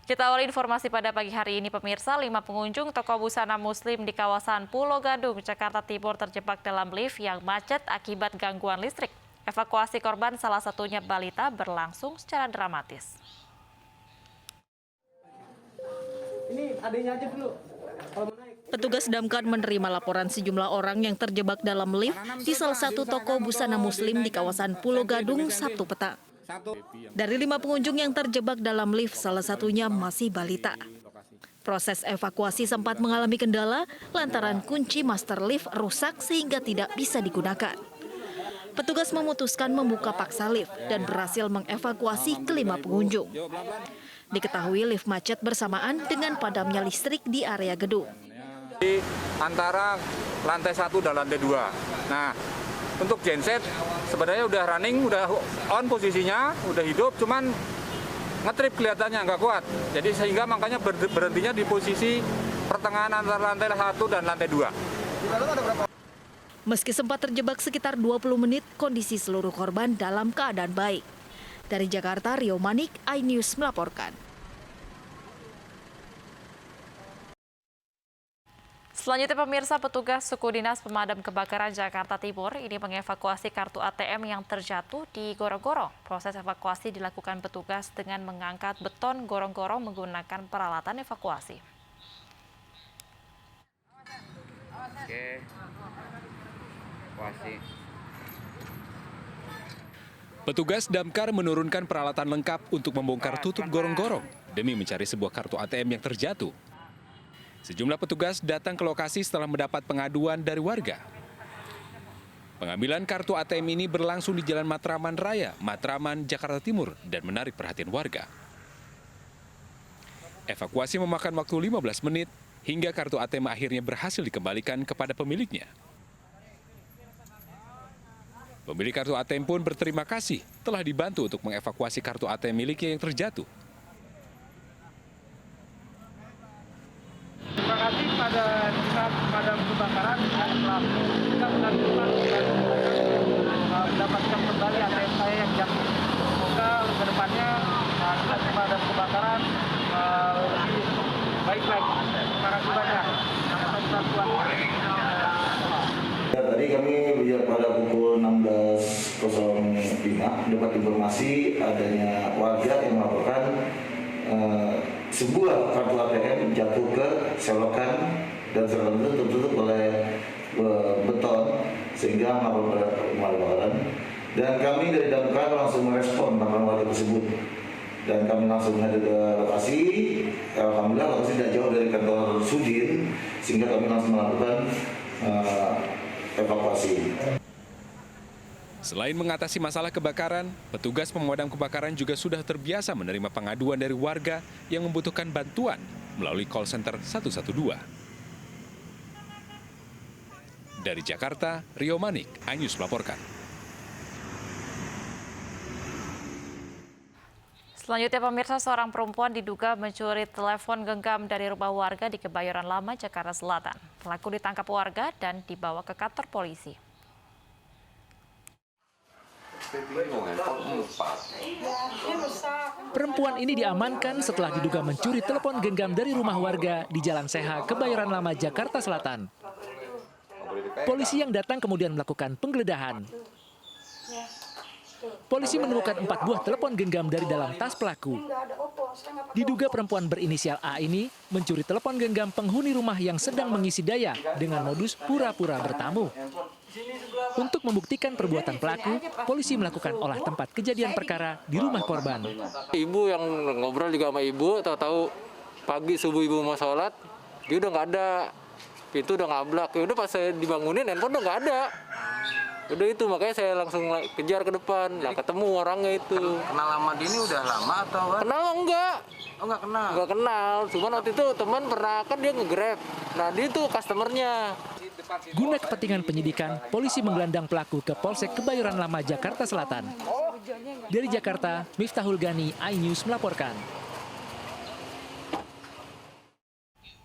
Kita awali informasi pada pagi hari ini, pemirsa. 5 pengunjung toko busana muslim di kawasan Pulo Gadung, Jakarta Timur terjebak dalam lift yang macet akibat gangguan listrik. Evakuasi korban, salah satunya balita, berlangsung secara dramatis. Ini adanya aja dulu. Petugas damkar menerima laporan sejumlah orang yang terjebak dalam lift di salah satu toko busana muslim di kawasan Pulo Gadung Sabtu petang. Dari 5 pengunjung yang terjebak dalam lift, salah satunya masih balita. Proses evakuasi sempat mengalami kendala lantaran kunci master lift rusak sehingga tidak bisa digunakan. Petugas memutuskan membuka paksa lift dan berhasil mengevakuasi ke-5 pengunjung. Diketahui lift macet bersamaan dengan padamnya listrik di area gedung. Di antara lantai 1 dan lantai 2. Nah, untuk genset sebenarnya udah running, udah on posisinya, udah hidup, cuman ngetrip kelihatannya nggak kuat. Jadi sehingga makanya berhentinya di posisi pertengahan antara lantai 1 dan lantai 2. Meski sempat terjebak sekitar 20 menit, kondisi seluruh korban dalam keadaan baik. Dari Jakarta, Rio Manik, iNews melaporkan. Selanjutnya, pemirsa, petugas suku dinas pemadam kebakaran Jakarta Timur ini mengevakuasi kartu ATM yang terjatuh di gorong-gorong. Proses evakuasi dilakukan petugas dengan mengangkat beton gorong-gorong menggunakan peralatan evakuasi. Oke. Evakuasi. Petugas damkar menurunkan peralatan lengkap untuk membongkar tutup gorong-gorong demi mencari sebuah kartu ATM yang terjatuh. Sejumlah petugas datang ke lokasi setelah mendapat pengaduan dari warga. Pengambilan kartu ATM ini berlangsung di Jalan Matraman Raya, Matraman, Jakarta Timur, dan menarik perhatian warga. Evakuasi memakan waktu 15 menit hingga kartu ATM akhirnya berhasil dikembalikan kepada pemiliknya. Pemilik kartu ATM pun berterima kasih telah dibantu untuk mengevakuasi kartu ATM miliknya yang terjatuh. Terima kasih pada dinas pemadam kebakaran dan pelaku. Kita menantikan mendapatkan kembali ATM saya yang jatuh. Semoga ke depannya dinas pemadam kebakaran lebih baik lagi. Terima kasih banyak atas bantuan. Ya, tadi kami pada pukul 16.05 dapat informasi adanya warga yang melaporkan sebuah kartu ATM jatuh ke selokan dan selokan itu tertutup oleh beton sehingga melakukan kebakaran. Dan kami dari damkar langsung merespon laporan warga tersebut dan kami langsung hadir ke lokasi. Alhamdulillah lokasi tidak jauh dari kantor Sudin sehingga kami langsung melakukan evakuasi. Selain mengatasi masalah kebakaran, petugas pemadam kebakaran juga sudah terbiasa menerima pengaduan dari warga yang membutuhkan bantuan melalui call center 112. Dari Jakarta, Rio Manik, iNews melaporkan. Selanjutnya, pemirsa, seorang perempuan diduga mencuri telepon genggam dari rumah warga di Kebayoran Lama, Jakarta Selatan. Pelaku ditangkap warga dan dibawa ke kantor polisi. Perempuan ini diamankan setelah diduga mencuri telepon genggam dari rumah warga di Jalan Seha, Kebayoran Lama, Jakarta Selatan. Polisi yang datang kemudian melakukan penggeledahan. Polisi menemukan 4 buah telepon genggam dari dalam tas pelaku. Diduga perempuan berinisial A ini mencuri telepon genggam penghuni rumah yang sedang mengisi daya dengan modus pura-pura bertamu. Untuk membuktikan perbuatan pelaku, polisi melakukan olah tempat kejadian perkara di rumah korban. Ibu yang ngobrol juga sama ibu, tahu-tahu pagi subuh ibu mau sholat, dia udah nggak ada, pintu udah ngablak. Ya udah pas saya dibangunin, handphone udah nggak ada. Udah itu makanya saya langsung kejar ke depan, lah ketemu orangnya itu. Kenal lama dia ini udah lama atau apa? Kenal enggak? Oh, nggak kenal. Nggak kenal, cuman waktu itu teman pernah kan dia nge-grab. Nah dia tuh customernya. Guna kepentingan penyidikan, polisi menggelandang pelaku ke Polsek Kebayoran Lama, Jakarta Selatan. Dari Jakarta, Miftahul Gani, iNews melaporkan.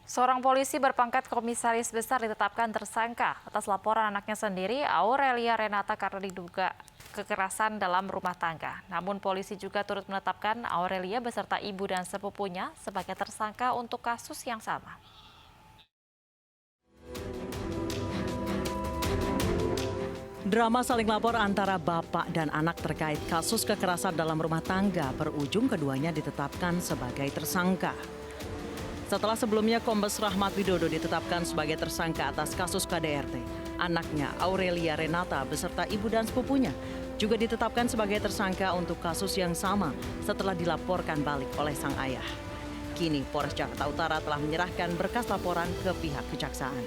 Seorang polisi berpangkat komisaris besar ditetapkan tersangka atas laporan anaknya sendiri, Aurelia Renata, karena diduga kekerasan dalam rumah tangga. Namun polisi juga turut menetapkan Aurelia beserta ibu dan sepupunya sebagai tersangka untuk kasus yang sama. Drama saling lapor antara bapak dan anak terkait kasus kekerasan dalam rumah tangga berujung keduanya ditetapkan sebagai tersangka. Setelah sebelumnya Kombes Rahmat Widodo ditetapkan sebagai tersangka atas kasus KDRT, anaknya Aurelia Renata beserta ibu dan sepupunya juga ditetapkan sebagai tersangka untuk kasus yang sama setelah dilaporkan balik oleh sang ayah. Kini Polres Jakarta Utara telah menyerahkan berkas laporan ke pihak kejaksaan.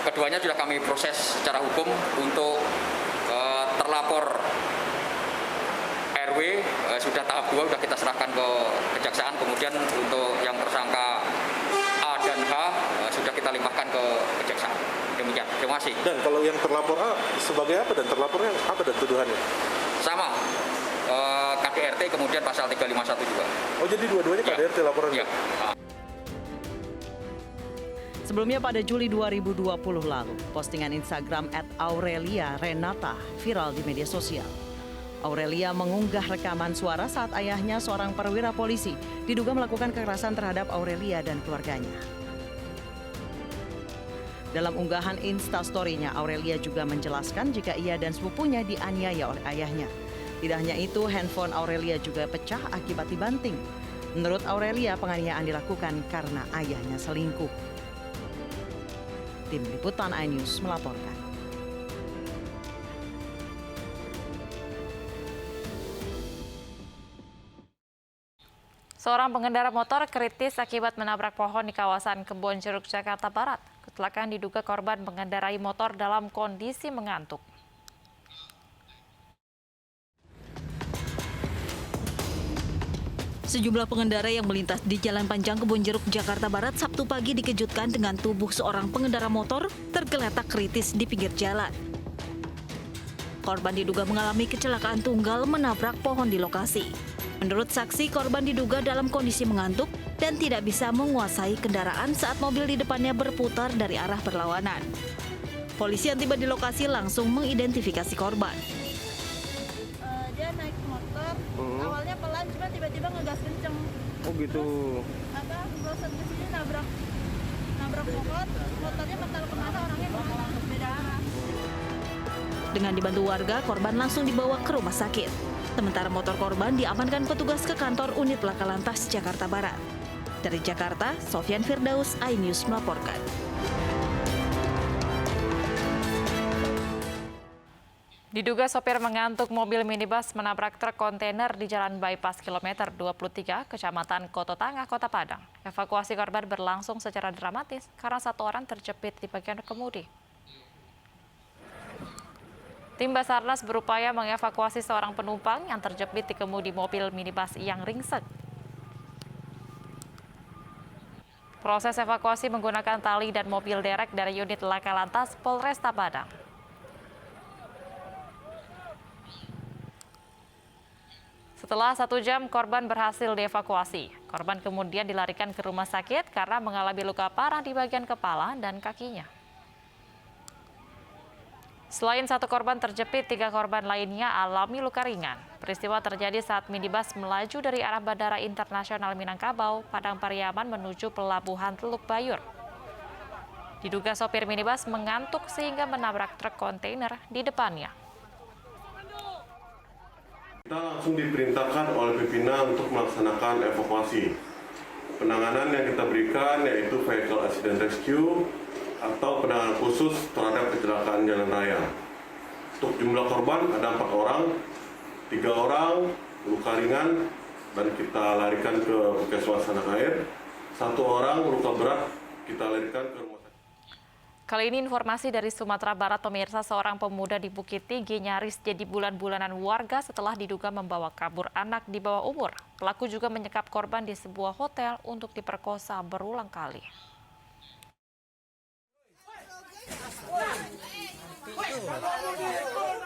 Keduanya sudah kami proses secara hukum untuk terlapor RW sudah tahap 2 sudah kita serahkan ke kejaksaan, kemudian untuk yang tersangka A dan H sudah kita limpahkan ke kejaksaan. Demikian. Terima kasih. Dan kalau yang terlapor A sebagai apa dan terlapornya apa dan tuduhannya? Sama. KDRT kemudian pasal 351 juga. Oh, jadi dua-duanya KDRT laporannya? Ya. Sebelumnya pada Juli 2020 lalu, postingan Instagram @AureliaRenata viral di media sosial. Aurelia mengunggah rekaman suara saat ayahnya, seorang perwira polisi, diduga melakukan kekerasan terhadap Aurelia dan keluarganya. Dalam unggahan Instastory-nya, Aurelia juga menjelaskan jika ia dan sepupunya dianiaya oleh ayahnya. Tidak hanya itu, handphone Aurelia juga pecah akibat dibanting. Menurut Aurelia, penganiayaan dilakukan karena ayahnya selingkuh. Tim Liputan iNews melaporkan. Seorang pengendara motor kritis akibat menabrak pohon di kawasan Kebonjeruk, Jakarta Barat. Kecelakaan diduga korban mengendarai motor dalam kondisi mengantuk. Sejumlah pengendara yang melintas di Jalan Panjang Kebonjeruk, Jakarta Barat Sabtu pagi dikejutkan dengan tubuh seorang pengendara motor tergeletak kritis di pinggir jalan. Korban diduga mengalami kecelakaan tunggal menabrak pohon di lokasi. Menurut saksi, korban diduga dalam kondisi mengantuk dan tidak bisa menguasai kendaraan saat mobil di depannya berputar dari arah berlawanan. Polisi yang tiba di lokasi langsung mengidentifikasi korban. Dia naik motor, awalnya pelan, cuma tiba-tiba ngegas kenceng. Oh gitu. Terus bosan ke sini nabrak pohon, motornya mental kemana, orangnya kemana, beda arah. Dengan dibantu warga, korban langsung dibawa ke rumah sakit. Sementara motor korban diamankan petugas ke kantor unit Laka Lantas Jakarta Barat. Dari Jakarta, Sofyan Firdaus, iNews melaporkan. Diduga sopir mengantuk, mobil minibus menabrak truk kontainer di Jalan Bypass kilometer 23, Kecamatan Koto Tangah, Kota Padang. Evakuasi korban berlangsung secara dramatis karena satu orang terjepit di bagian kemudi. Tim Basarnas berupaya mengevakuasi seorang penumpang yang terjepit di kemudi mobil minibus yang ringsek. Proses evakuasi menggunakan tali dan mobil derek dari unit Laka Lantas Polresta Padang. Setelah 1 jam, korban berhasil dievakuasi. Korban kemudian dilarikan ke rumah sakit karena mengalami luka parah di bagian kepala dan kakinya. Selain satu korban terjepit, 3 korban lainnya alami luka ringan. Peristiwa terjadi saat minibus melaju dari arah Bandara Internasional Minangkabau, Padang Pariaman menuju Pelabuhan Teluk Bayur. Diduga sopir minibus mengantuk sehingga menabrak truk kontainer di depannya. Kita langsung diperintahkan oleh pimpinan untuk melaksanakan evakuasi. Penanganan yang kita berikan yaitu vehicle accident rescue atau penanganan khusus terhadap kecelakaan jalan raya. Untuk jumlah korban ada 4 orang, 3 orang luka ringan dan kita larikan ke Puskesmas Anak Air. 1 orang luka berat kita larikan ke rumah sakit. Kali ini informasi dari Sumatera Barat, pemirsa. Seorang pemuda di Bukit Tinggi nyaris jadi bulan-bulanan warga setelah diduga membawa kabur anak di bawah umur. Pelaku juga menyekap korban di sebuah hotel untuk diperkosa berulang kali.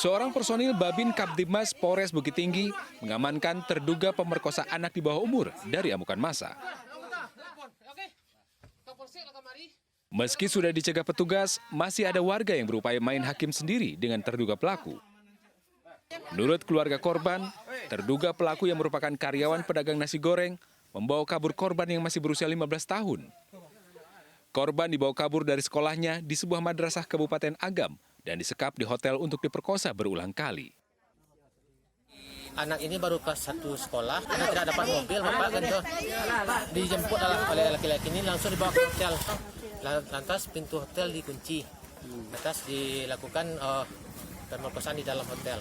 Seorang personil Babin Kaptibmas Polres Bukit Tinggi mengamankan terduga pemerkosa anak di bawah umur dari amukan massa. Meski sudah dicegah petugas, masih ada warga yang berupaya main hakim sendiri dengan terduga pelaku. Menurut keluarga korban, terduga pelaku yang merupakan karyawan pedagang nasi goreng membawa kabur korban yang masih berusia 15 tahun. Korban dibawa kabur dari sekolahnya di sebuah madrasah Kabupaten Agam dan disekap di hotel untuk diperkosa berulang kali. Anak ini baru kelas 1 sekolah, karena tidak dapat mobil, bapak kan tuh dijemput oleh laki-laki ini langsung dibawa ke hotel. Lantas pintu hotel dikunci, lantas dilakukan pemerkosaan di dalam hotel.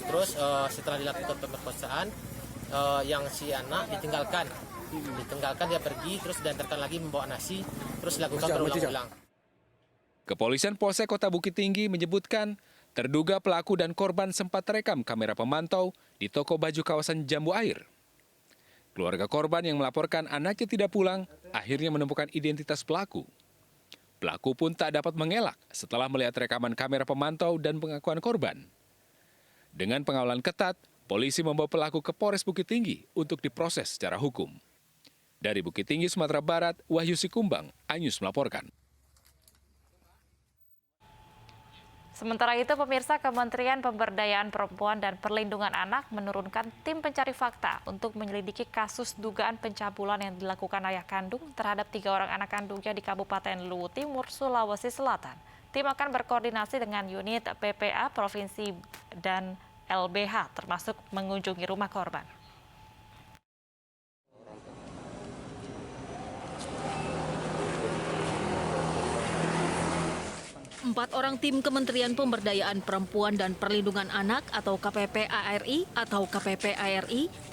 Terus setelah dilakukan pemerkosaan, yang si anak ditinggalkan dia pergi, terus diantarkan lagi membawa nasi, terus dilakukan berulang-ulang. Kepolisian Polsek Kota Bukit Tinggi menyebutkan terduga pelaku dan korban sempat terekam kamera pemantau di toko baju kawasan Jambu Air. Keluarga korban yang melaporkan anaknya tidak pulang akhirnya menemukan identitas pelaku. Pelaku pun tak dapat mengelak setelah melihat rekaman kamera pemantau dan pengakuan korban. Dengan pengawalan ketat, polisi membawa pelaku ke Polres Bukit Tinggi untuk diproses secara hukum. Dari Bukit Tinggi, Sumatera Barat, Wahyu Sikumbang, Anyus melaporkan. Sementara itu, pemirsa, Kementerian Pemberdayaan Perempuan dan Perlindungan Anak menurunkan tim pencari fakta untuk menyelidiki kasus dugaan pencabulan yang dilakukan ayah kandung terhadap 3 orang anak kandungnya di Kabupaten Luwu Timur, Sulawesi Selatan. Tim akan berkoordinasi dengan unit PPA Provinsi dan LBH, termasuk mengunjungi rumah korban. 4 orang tim Kementerian Pemberdayaan Perempuan dan Perlindungan Anak atau KPPARI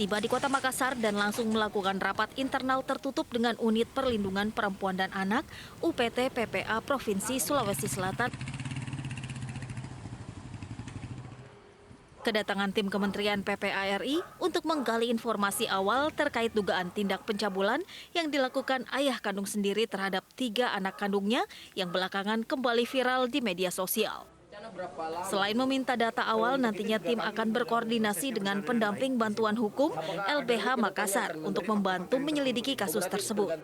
tiba di Kota Makassar dan langsung melakukan rapat internal tertutup dengan Unit Perlindungan Perempuan dan Anak UPT PPA Provinsi Sulawesi Selatan. Kedatangan tim Kementerian PPARI untuk menggali informasi awal terkait dugaan tindak pencabulan yang dilakukan ayah kandung sendiri terhadap 3 anak kandungnya yang belakangan kembali viral di media sosial. Selain meminta data awal, nantinya tim akan berkoordinasi dengan pendamping bantuan hukum LBH Makassar untuk membantu menyelidiki kasus tersebut.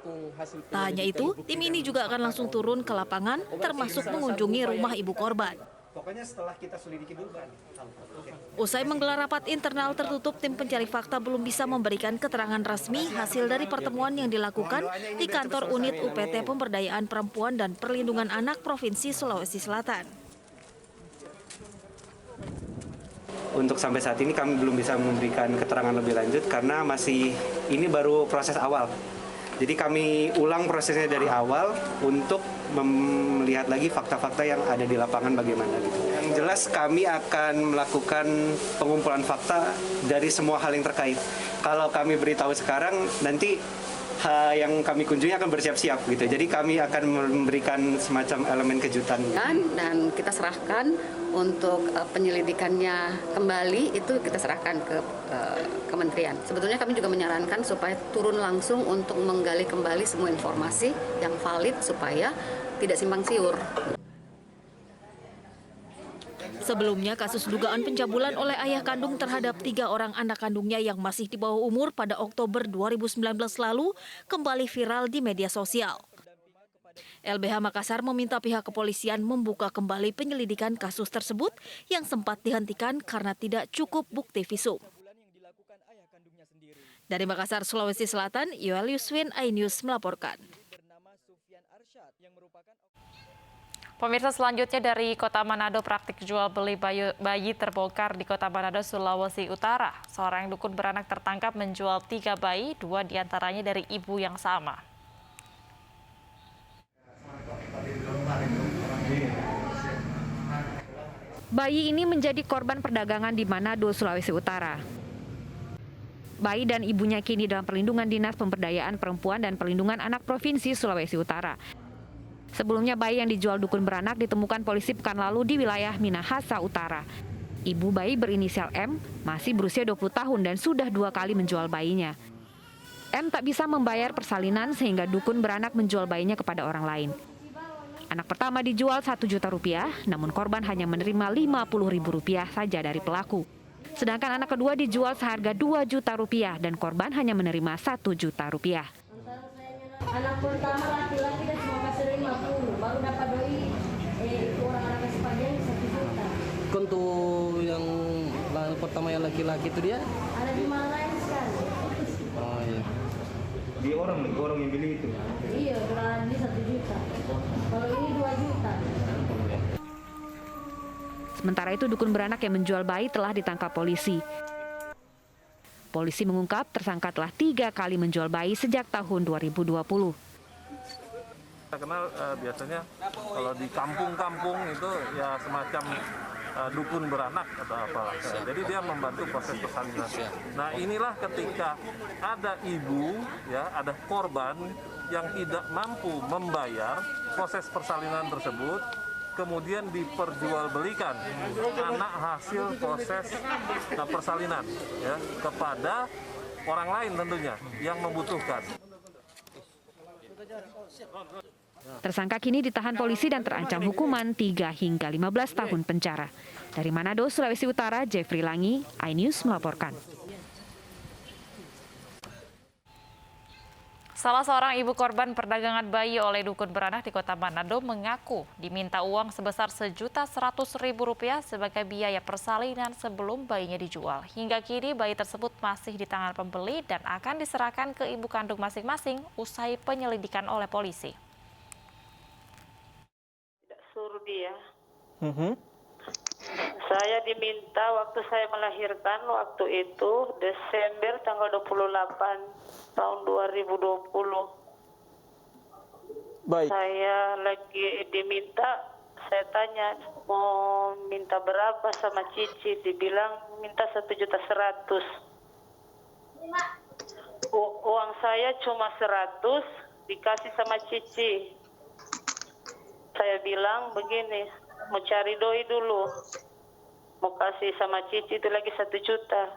Tak hanya itu, tim ini juga akan langsung turun ke lapangan termasuk mengunjungi rumah ibu korban. Pokoknya setelah kita selidiki dulu kan. Usai menggelar rapat internal tertutup, tim pencari fakta belum bisa memberikan keterangan resmi hasil dari pertemuan yang dilakukan di kantor unit UPT Pemberdayaan Perempuan dan Perlindungan Anak Provinsi Sulawesi Selatan. Untuk sampai saat ini kami belum bisa memberikan keterangan lebih lanjut karena ini baru proses awal. Jadi kami ulang prosesnya dari awal untuk melihat lagi fakta-fakta yang ada di lapangan bagaimana. Yang jelas kami akan melakukan pengumpulan fakta dari semua hal yang terkait. Kalau kami beritahu sekarang, nanti yang kami kunjungi akan bersiap-siap gitu. Jadi kami akan memberikan semacam elemen kejutan. Dan kita serahkan untuk penyelidikannya kembali, itu kita serahkan ke kementerian. Sebetulnya kami juga menyarankan supaya turun langsung untuk menggali kembali semua informasi yang valid supaya tidak simpang siur. Sebelumnya, kasus dugaan pencabulan oleh ayah kandung terhadap 3 orang anak kandungnya yang masih di bawah umur pada Oktober 2019 lalu kembali viral di media sosial. LBH Makassar meminta pihak kepolisian membuka kembali penyelidikan kasus tersebut yang sempat dihentikan karena tidak cukup bukti visum. Dari Makassar, Sulawesi Selatan, Yoel Yuswin, iNews melaporkan. Pemirsa, selanjutnya dari Kota Manado, praktik jual beli bayi terbongkar di Kota Manado, Sulawesi Utara. Seorang dukun beranak tertangkap menjual 3 bayi, 2 diantaranya dari ibu yang sama. Bayi ini menjadi korban perdagangan di Manado, Sulawesi Utara. Bayi dan ibunya kini dalam perlindungan Dinas Pemberdayaan Perempuan dan Perlindungan Anak Provinsi Sulawesi Utara. Sebelumnya bayi yang dijual dukun beranak ditemukan polisi pekan lalu di wilayah Minahasa Utara. Ibu bayi berinisial M masih berusia 20 tahun dan sudah 2 kali menjual bayinya. M tak bisa membayar persalinan sehingga dukun beranak menjual bayinya kepada orang lain. Anak pertama dijual 1 juta rupiah, namun korban hanya menerima 50.000 rupiah saja dari pelaku. Sedangkan anak kedua dijual seharga 2 juta rupiah dan korban hanya menerima 1 juta rupiah. Anak pertama laki-laki dan cuma kasih 50, baru dapat doi orang anak kasih panjang 1 juta. Untuk yang pertama yang laki-laki itu dia? Ada di lain sekali. Oh iya. Di orang yang beli itu? Iya, jualan ini 1 juta. Kalau ini 2 juta. Sementara itu, dukun beranak yang menjual bayi telah ditangkap polisi. Polisi mengungkap tersangka telah 3 kali menjual bayi sejak tahun 2020. Kita kenal biasanya kalau di kampung-kampung itu ya semacam dukun beranak atau apa. Jadi dia membantu proses persalinan. Nah, inilah ketika ada ibu, ya, ada korban yang tidak mampu membayar proses persalinan tersebut, kemudian diperjualbelikan anak hasil proses persalinan, ya, kepada orang lain tentunya yang membutuhkan. Tersangka kini ditahan polisi dan terancam hukuman 3 hingga 15 tahun penjara. Dari Manado, Sulawesi Utara, Jeffrey Langi, iNews melaporkan. Salah seorang ibu korban perdagangan bayi oleh dukun beranak di Kota Manado mengaku diminta uang sebesar Rp1.100.000 sebagai biaya persalinan sebelum bayinya dijual. Hingga kini bayi tersebut masih di tangan pembeli dan akan diserahkan ke ibu kandung masing-masing usai penyelidikan oleh polisi. Suruh dia. Saya diminta waktu saya melahirkan waktu itu Desember tanggal 28 tahun 2020. Baik. Saya lagi diminta, saya tanya mau minta berapa sama Cici, dibilang minta 1.100.000. Uang saya cuma 100 dikasih sama Cici. Saya bilang begini, mau cari doi dulu, mau kasih sama Cici itu lagi 1 juta.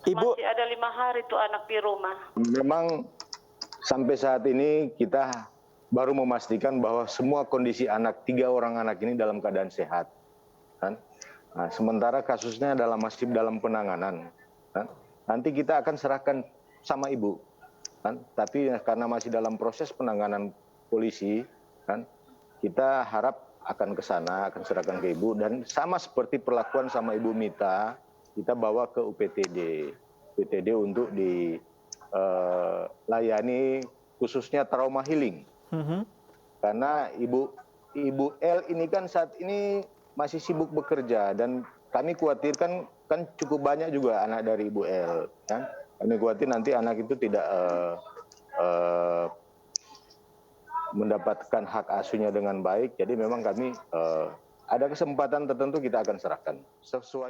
Ibu, masih ada 5 hari tuh anak di rumah. Memang sampai saat ini kita baru memastikan bahwa semua kondisi anak, 3 orang anak ini dalam keadaan sehat, kan? Nah, sementara kasusnya masih dalam penanganan, kan? Nanti kita akan serahkan sama ibu, kan? Tapi karena masih dalam proses penanganan polisi, kan, kita harap akan ke sana, akan serahkan ke ibu, dan sama seperti perlakuan sama Ibu Mita, kita bawa ke UPTD untuk dilayani khususnya trauma healing. Karena Ibu L ini kan saat ini masih sibuk bekerja dan kami khawatirkan kan cukup banyak juga anak dari Ibu L, kan? Kami khawatir nanti anak itu tidak mendapatkan hak asuhnya dengan baik, jadi memang kami ada kesempatan tertentu kita akan serahkan sesuai